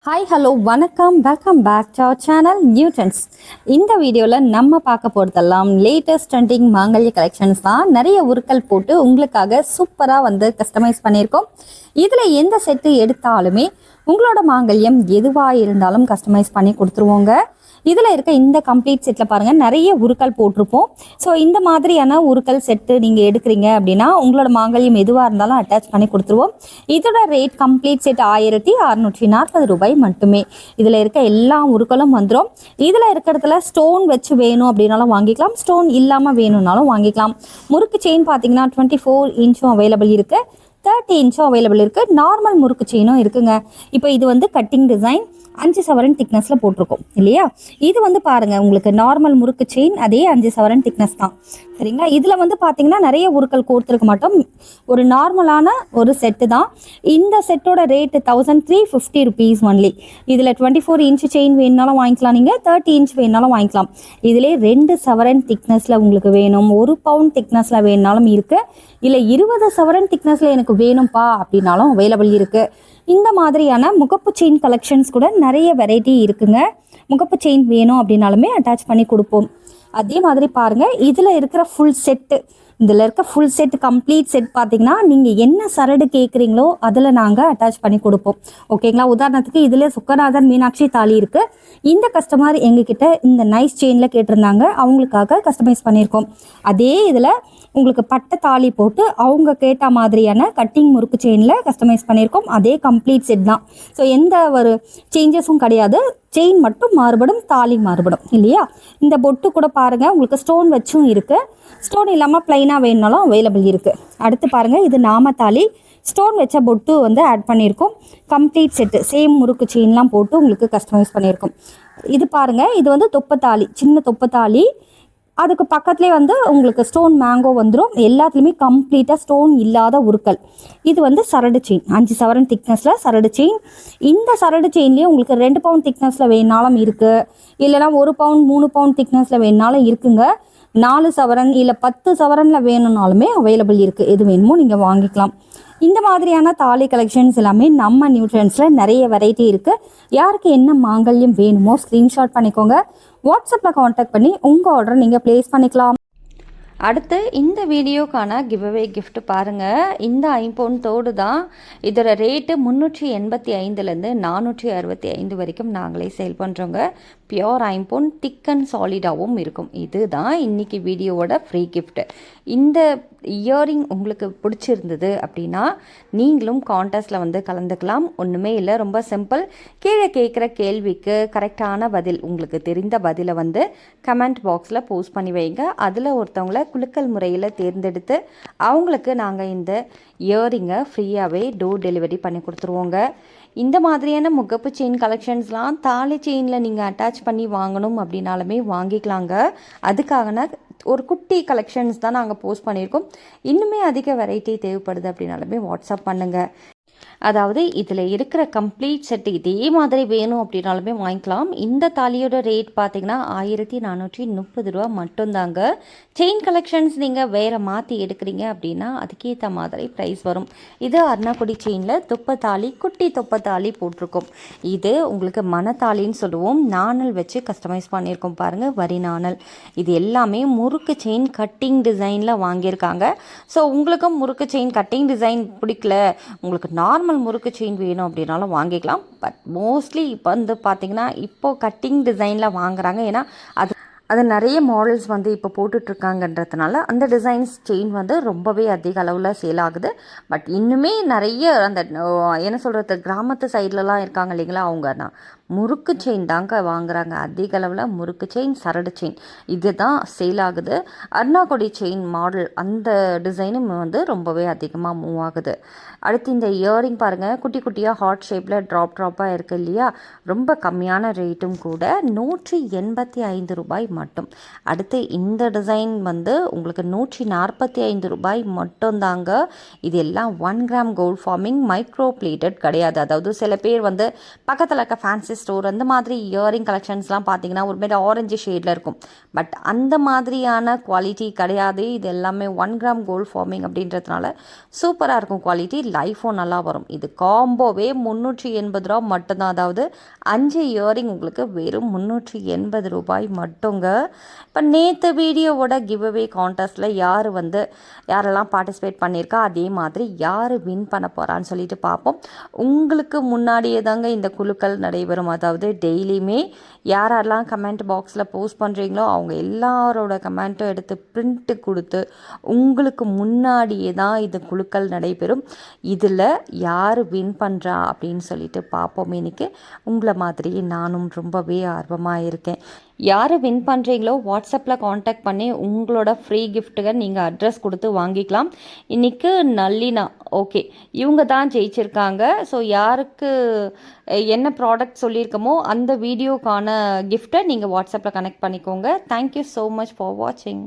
Hi hello வணக்கம் welcome back to our channel Neutrons. இந்த வீடியோவில் நம்ம பார்க்க போகிறதெல்லாம் லேட்டஸ்ட் ட்ரெண்டிங் மாங்கல்ய கலெக்ஷன்ஸ் தான். நிறைய உருக்கள் போட்டு உங்களுக்காக சூப்பராக கஸ்டமைஸ் பண்ணியிருக்கோம். இதில் எந்த செட்டு எடுத்தாலுமே உங்களோட மாங்கல்யம் எதுவாக இருந்தாலும் கஸ்டமைஸ் பண்ணி கொடுத்துருவோங்க. இதில் இருக்க இந்த கம்ப்ளீட் செட்டில் பாருங்கள், நிறைய உருக்கள் போட்டிருப்போம். ஸோ இந்த மாதிரியான உருக்கள் செட்டு நீங்கள் எடுக்கிறீங்க அப்படின்னா உங்களோட மாங்கல்யம் எதுவாக இருந்தாலும் அட்டாச் பண்ணி கொடுத்துருவோம். இதோட ரேட் கம்ப்ளீட் செட் 1640 ரூபாய் மட்டுமே. இதில் இருக்க எல்லா உருக்களும் வந்துடும். இதில் இருக்கிறதுல ஸ்டோன் வச்சு வேணும் அப்படின்னாலும் வாங்கிக்கலாம், ஸ்டோன் இல்லாமல் வேணும்னாலும் வாங்கிக்கலாம். முறுக்கு செயின் பார்த்தீங்கன்னா 24 இன்ச்சும் அவைலபிள் இருக்குது, 30 இன்ச்சும் அவைலபிள் இருக்குது, நார்மல் முறுக்கு செயினும் இருக்குங்க. இப்போ இது கட்டிங் டிசைன் 5 சவரன் திக்னஸில் போட்டிருக்கோம் இல்லையா. இது பாருங்கள், உங்களுக்கு நார்மல் முறுக்கு செயின் அதே 5 சவரன் திக்னஸ் தான், சரிங்களா. இதில் பார்த்தீங்கன்னா நிறைய உருக்கள் கோர்த்துருக்க மாட்டோம், ஒரு நார்மலான ஒரு செட்டு தான். இந்த செட்டோட ரேட்டு 1350 ருபீஸ் ஒன்லி. இதில் 24 இன்ச்சு செயின் வேணுனாலும் வாங்கிக்கலாம், நீங்கள் 30 இன்ச் வேணுனாலும் வாங்கிக்கலாம். இதிலே 2 சவரன் திக்னஸில் உங்களுக்கு வேணும், 1 பவுண்ட் திக்னஸில் வேணுனாலும் இருக்குது, இல்லை 20 சவரன் திக்னஸில் எனக்கு வேணும்ப்பா அப்படின்னாலும் அவைலபிள் இருக்குது. இந்த மாதிரியான முகப்பு செயின் கலெக்ஷன்ஸ் கூட நிறைய வெரைட்டி இருக்குங்க. முகப்பு செயின் வேணும் அப்படின்னாலுமே அட்டாச் பண்ணி கொடுப்போம். அதே மாதிரி பாருங்கள், இதில் இருக்கிற ஃபுல் செட்டு, இதில் இருக்க ஃபுல் செட் கம்ப்ளீட் செட் பார்த்தீங்கன்னா நீங்கள் என்ன சரடு கேட்குறீங்களோ அதில் நாங்கள் அட்டாச் பண்ணி கொடுப்போம், ஓகேங்களா. உதாரணத்துக்கு இதில் சுக்கநாதன் மீனாட்சி தாலி இருக்குது. இந்த கஸ்டமர் எங்ககிட்ட இந்த நைஸ் செயினில் கேட்டிருந்தாங்க, அவங்களுக்காக கஸ்டமைஸ் பண்ணியிருக்கோம். அதே இதில் உங்களுக்கு பட்டை தாலி போட்டு அவங்க கேட்ட மாதிரியான கட்டிங் முறுக்கு செயினில் கஸ்டமைஸ் பண்ணியிருக்கோம். அதே கம்ப்ளீட் செட் தான். ஸோ எந்த ஒரு சேஞ்சஸும் கிடையாது, செயின் மட்டும் மாறுபடும், தாலி மாறுபடும் இல்லையா. இந்த பொட்டு கூட பாருங்கள், உங்களுக்கு ஸ்டோன் வச்சும் இருக்குது, ஸ்டோன் இல்லாமல் ப்ளைனாக வேணுனாலும் அவைலபிள் இருக்குது. அடுத்து பாருங்கள், இது நாமத்தாலி, ஸ்டோன் வச்ச பொட்டு ஆட் பண்ணியிருக்கோம். கம்ப்ளீட் செட்டு சேம் முறுக்கு செயின்லாம் போட்டு உங்களுக்கு கஸ்டமைஸ் பண்ணியிருக்கோம். இது பாருங்கள், இது தொப்பத்தாலி, சின்ன தொப்பத்தாலி, அதுக்கு பக்கத்துலேயே உங்களுக்கு ஸ்டோன் மேங்கோ வந்துடும். எல்லாத்துலேயுமே கம்ப்ளீட்டாக ஸ்டோன் இல்லாத உருக்கள். இது சரடு செயின் 5 சவரன் திக்னஸில் சரடு செயின். இந்த சரடு செயின்லேயே உங்களுக்கு 2 பவுண்ட் திக்னஸில் வேணுனாலும் இருக்குது, இல்லைனா 1 பவுண்ட் 3 பவுண்ட் திக்னஸில் வேணுனாலும் இருக்குங்க. 4 சவரன் இல்லை 10 சவரனில் வேணும்னாலுமே அவைலபிள் இருக்குது. எது வேணுமோ நீங்கள் வாங்கிக்கலாம். இந்த மாதிரியான தாலி கலெக்ஷன்ஸ் எல்லாமே நம்ம நியூட்ரன்ஸில் நிறைய வெரைட்டி இருக்குது. யாருக்கு என்ன மாங்கல்யம் வேணுமோ ஸ்க்ரீன்ஷாட் பண்ணிக்கோங்க, வாட்ஸ்அப்பில் காண்டாக்ட் பண்ணி உங்கள் ஆர்டரை நீங்கள் ப்ளேஸ் பண்ணிக்கலாம். அடுத்து இந்த வீடியோக்கான கிவ்அவே கிஃப்ட் பாருங்கள். இந்த ஐம்பொன் தோடு தான். இதோட ரேட்டு 385லேருந்து 465 வரைக்கும் நாங்களே சேல் பண்ணுறோங்க. பியோர் ஐம்பொன், திக் அண்ட் சாலிடாகவும் இருக்கும். இதுதான் இன்றைக்கி வீடியோவோட ஃப்ரீ கிஃப்ட்டு. இந்த இயரிங் உங்களுக்கு பிடிச்சிருந்தது அப்படின்னா நீங்களும் கான்டெஸ்ட்டில் கலந்துக்கலாம். ஒன்றுமே இல்லை, ரொம்ப சிம்பிள். கீழே கேட்குற கேள்விக்கு கரெக்டான பதில், உங்களுக்கு தெரிந்த பதிலை கமெண்ட் பாக்ஸில் போஸ்ட் பண்ணி வைங்க. அதில் ஒருத்தவங்கள குலுக்கல் முறையில் தேர்ந்தெடுத்து அவங்களுக்கு நாங்கள் இந்த இயரிங்கை ஃப்ரீயாகவே டோர் டெலிவரி பண்ணி கொடுத்துருவோங்க. இந்த மாதிரியான முகப்பு செயின் கலெக்ஷன்ஸ்லாம் தாலி செயினில் நீங்கள் அட்டாச் பண்ணி வாங்கணும் அப்படின்னாலுமே வாங்கிக்கலாங்க. அதுக்காக ஒரு குட்டி கலெக்ஷன்ஸ் தான் நாங்கள் போஸ்ட் பண்ணியிருக்கோம். இன்னுமே அதிக வெரைட்டி தேவைப்படுது அப்படின்னாலுமே வாட்ஸ்அப் பண்ணுங்கள். அதாவது இதில் இருக்கிற கம்ப்ளீட் செட்டு இதே மாதிரி வேணும் அப்படின்னாலுமே வாங்கிக்கலாம். இந்த தாலியோட ரேட் பார்த்திங்கன்னா 1430 ரூபா மட்டும்தாங்க. செயின் கலெக்ஷன்ஸ் நீங்கள் வேறு மாற்றி எடுக்கிறீங்க அப்படின்னா அதுக்கேற்ற மாதிரி ப்ரைஸ் வரும். இது அருணாக்குடி செயினில் தொப்பத்தாலி, குட்டி தொப்பத்தாலி போட்டிருக்கோம். இது உங்களுக்கு மணத்தாலின்னு சொல்லுவோம். நாணல் வச்சு கஸ்டமைஸ் பண்ணியிருக்கோம் பாருங்கள், வரி நாணல். இது எல்லாமே முறுக்கு செயின் கட்டிங் டிசைனில் வாங்கியிருக்காங்க. ஸோ உங்களுக்கும் முறுக்கு செயின் கட்டிங் டிசைன் பிடிக்கல, உங்களுக்கு நார்மல் முறுக்கு செயின் வேணும் அப்படின்னாலும் வாங்கிக்கலாம். பட் மோஸ்ட்லி இப்போ பார்த்தீங்கன்னா இப்போது கட்டிங் டிசைனில் வாங்குறாங்க. ஏன்னா அது நிறைய மாடல்ஸ் இப்போ போட்டுட்ருக்காங்கன்றதுனால அந்த டிசைன்ஸ் செயின் ரொம்பவே அதிக அளவில் சேல் ஆகுது. பட் இன்னுமே நிறைய அந்த என்ன சொல்கிறது, கிராமத்து சைட்லலாம் இருக்காங்க இல்லைங்களா, அவங்க முறுக்கு செயின் தாங்க வாங்குறாங்க அதிக அளவில். முறுக்கு செயின், சரடு செயின் இது தான் சேல் ஆகுது. அருணாக்குடி செயின் மாடல் அந்த டிசைனும் ரொம்பவே அதிகமாக மூவ் ஆகுது. அடுத்து இந்த இயரிங் பாருங்கள், குட்டி குட்டியாக ஹார்ட் ஷேப்பில் ட்ராப்பாக இருக்குது இல்லையா, ரொம்ப கம்மியான ரேட்டும் கூட, 185 ரூபாய் மட்டும். அடுத்து இந்த டிசைன் உங்களுக்கு 145 ரூபாய் மட்டும்தாங்க. இது எல்லாம் 1 gram gold forming, micro plated கிடையாது. அதாவது சில பேர் பக்கத்தில் இருக்க ஃபேன்சி ஸ்டோர் அந்த மாதிரி இயரிங் கலெக்ஷன்ஸ்லாம் பார்த்தீங்கன்னா ஒரு மாதிரி ஆரஞ்சு ஷேடில் இருக்கும். பட் அந்த மாதிரியான குவாலிட்டி கிடையாது. இது எல்லாமே 1 கிராம் கோல்ட் ஃபார்மிங் அப்படின்றதுனால சூப்பராக இருக்கும் குவாலிட்டி. லைஃபும் நல்லா வரும். இது காம்போவே 380 ரூபா மட்டும்தான். அதாவது 5 இயரிங் உங்களுக்கு வெறும் 380 ரூபாய் மட்டுங்க. இப்போ நேற்று வீடியோவோட கிவ் அவே கான்டெஸ்ட்டில் யாரெல்லாம் பார்ட்டிசிபேட் பண்ணியிருக்கா அதே மாதிரி யார் வின் பண்ண போகிறான்னு சொல்லிட்டு பார்ப்போம். உங்களுக்கு முன்னாடியே தாங்க இந்த குழுக்கள் நடைபெறும். அதாவது டெய்லியுமே யாரெல்லாம் கமெண்ட் பாக்ஸில் போஸ்ட் பண்ணுறீங்களோ அவங்க எல்லாரோட கமெண்ட்டும் எடுத்து பிரிண்ட்டு கொடுத்து உங்களுக்கு முன்னாடியே தான் இந்த குழுக்கள் நடைபெறும். இதில் யார் வின் பண்ணுறா அப்படின்னு சொல்லிட்டு பார்ப்போம். இன்னைக்கு உங்களை மாதிரி நானும் ரொம்பவே ஆர்வமாக இருக்கேன். யார் வின் பண்ணுறீங்களோ வாட்ஸ்அப்பில் காண்டாக்ட் பண்ணி உங்களோட ஃப்ரீ கிஃப்ட்டுகள் நீங்கள் அட்ரஸ் கொடுத்து வாங்கிக்கலாம். இன்றைக்கி நல்லினா ஓகே இவங்க தான் ஜெயிச்சிருக்காங்க. ஸோ யாருக்கு என்ன ப்ராடக்ட் சொல்லியிருக்கமோ அந்த வீடியோக்கான கிஃப்ட்டை நீங்கள் வாட்ஸ்அப்பில் கனெக்ட் பண்ணிக்கோங்க. தேங்க்யூ ஸோ மச் ஃபார் வாட்சிங்.